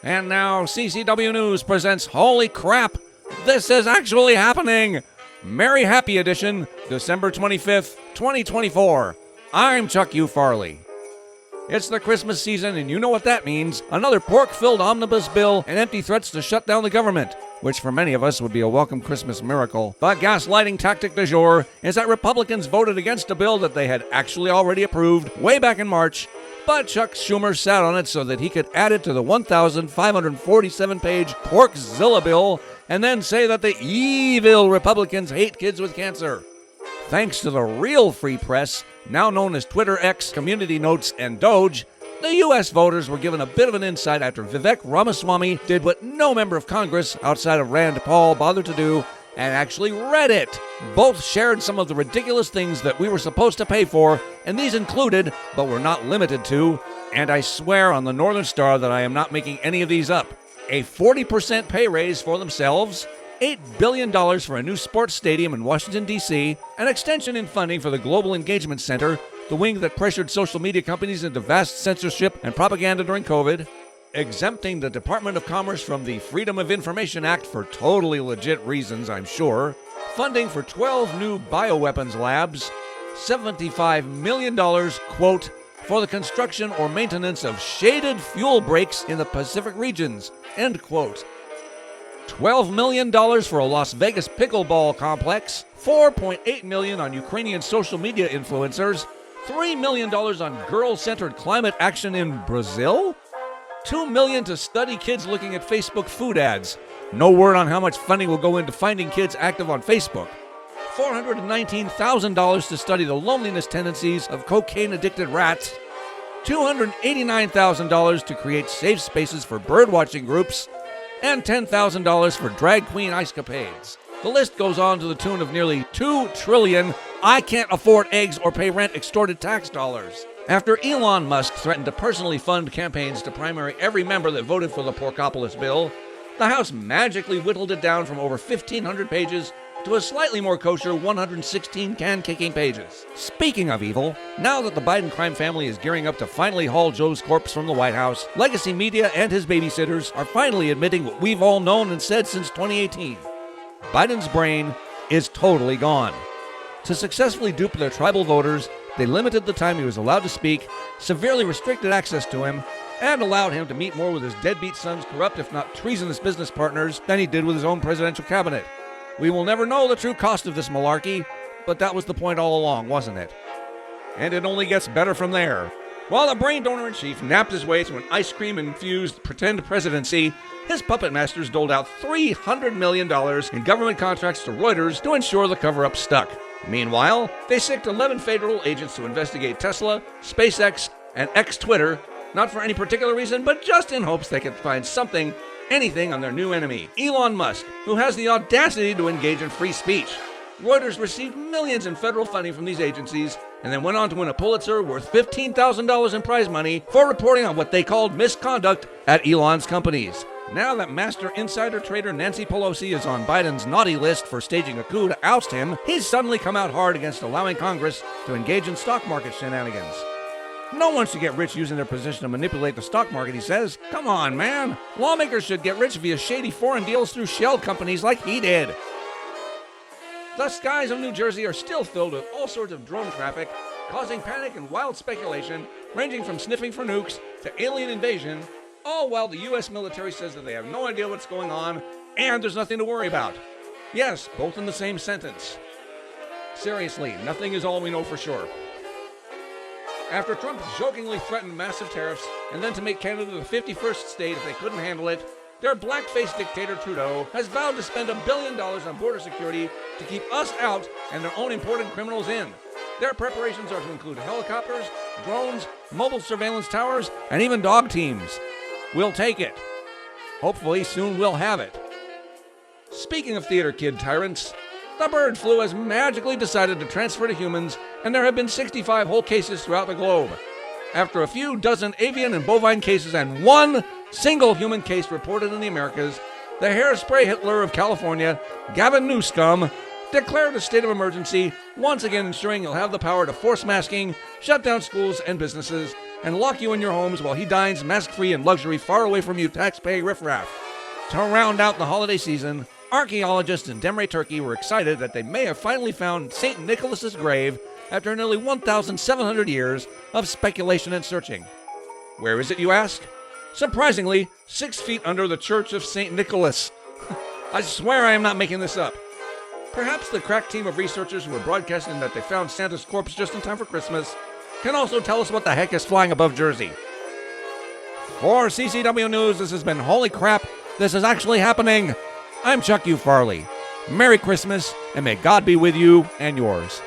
And now CCW News presents Holy Crap! This is actually happening! Merry Happy Edition, December 25th, 2024. I'm Chuck U. Farley. It's the Christmas season, and you know what that means. Another pork-filled omnibus bill and empty threats to shut down the government, which for many of us would be a welcome Christmas miracle. But gaslighting tactic du jour is that Republicans voted against a bill that they had actually already approved way back in March, but Chuck Schumer sat on it so that he could add it to the 1,547-page Porkzilla bill and then say that the evil Republicans hate kids with cancer. Thanks to the real free press, now known as Twitter X, Community Notes, and Doge, the U.S. voters were given a bit of an insight after Vivek Ramaswamy did what no member of Congress outside of Rand Paul bothered to do and actually read it. Both shared some of the ridiculous things that we were supposed to pay for, and these included, but were not limited to, and I swear on the Northern Star that I am not making any of these up, a 40% pay raise for themselves, $8 billion for a new sports stadium in Washington, D.C., an extension in funding for the Global Engagement Center, the wing that pressured social media companies into vast censorship and propaganda during COVID, exempting the Department of Commerce from the Freedom of Information Act for totally legit reasons, I'm sure, funding for 12 new bioweapons labs, $75 million, quote, for the construction or maintenance of shaded fuel breaks in the Pacific regions, end quote. $12 million for a Las Vegas pickleball complex, $4.8 million on Ukrainian social media influencers, $3 million on girl-centered climate action in Brazil, $2 million to study kids looking at Facebook food ads. No word on how much funding will go into finding kids active on Facebook. $419,000 to study the loneliness tendencies of cocaine-addicted rats. $289,000 to create safe spaces for birdwatching groups. And $10,000 for drag queen ice-capades. The list goes on to the tune of nearly $2 trillion I can't afford eggs or pay rent extorted tax dollars. After Elon Musk threatened to personally fund campaigns to primary every member that voted for the Porkopolis bill, the House magically whittled it down from over 1,500 pages to a slightly more kosher 116 can-kicking pages. Speaking of evil, now that the Biden crime family is gearing up to finally haul Joe's corpse from the White House, legacy media and his babysitters are finally admitting what we've all known and said since 2018. Biden's brain is totally gone. To successfully dupe their tribal voters, they limited the time he was allowed to speak, severely restricted access to him, and allowed him to meet more with his deadbeat son's corrupt, if not treasonous business partners than he did with his own presidential cabinet. We will never know the true cost of this malarkey, but that was the point all along, wasn't it? And it only gets better from there. While the brain donor-in-chief napped his way through an ice cream-infused pretend presidency, his puppet masters doled out $300 million in government contracts to Reuters to ensure the cover-up stuck. Meanwhile, they sicked 11 federal agents to investigate Tesla, SpaceX, and X-Twitter, not for any particular reason, but just in hopes they could find something, anything on their new enemy, Elon Musk, who has the audacity to engage in free speech. Reuters received millions in federal funding from these agencies and then went on to win a Pulitzer worth $15,000 in prize money for reporting on what they called misconduct at Elon's companies. Now that master insider trader Nancy Pelosi is on Biden's naughty list for staging a coup to oust him, he's suddenly come out hard against allowing Congress to engage in stock market shenanigans. No one should get rich using their position to manipulate the stock market, he says. Come on, man. Lawmakers should get rich via shady foreign deals through shell companies like he did. The skies of New Jersey are still filled with all sorts of drone traffic, causing panic and wild speculation, ranging from sniffing for nukes to alien invasion, all while the U.S. military says that they have no idea what's going on and there's nothing to worry about. Yes, both in the same sentence. Seriously, nothing is all we know for sure. After Trump jokingly threatened massive tariffs and then to make Canada the 51st state if they couldn't handle it, their black-faced dictator Trudeau has vowed to spend $1 billion on border security to keep us out and their own imported criminals in. Their preparations are to include helicopters, drones, mobile surveillance towers, and even dog teams. We'll take it. Hopefully soon we'll have it. Speaking of theater kid tyrants, the bird flu has magically decided to transfer to humans, and there have been 65 whole cases throughout the globe. After a few dozen avian and bovine cases and one single human case reported in the Americas, the hairspray Hitler of California, Gavin Newsom, declared a state of emergency, once again ensuring he'll have the power to force masking, shut down schools and businesses, and lock you in your homes while he dines mask-free in luxury far away from you tax-paying riffraff. To round out the holiday season, archaeologists in Demre, Turkey were excited that they may have finally found St. Nicholas's grave after nearly 1,700 years of speculation and searching. Where is it, you ask? Surprisingly, 6 feet under the Church of St. Nicholas. I swear I am not making this up. Perhaps the crack team of researchers who were broadcasting that they found Santa's corpse just in time for Christmas can also tell us what the heck is flying above Jersey. For CCW News, this has been Holy Crap, This Is Actually Happening. I'm Chuck U. Farley. Merry Christmas, and may God be with you and yours.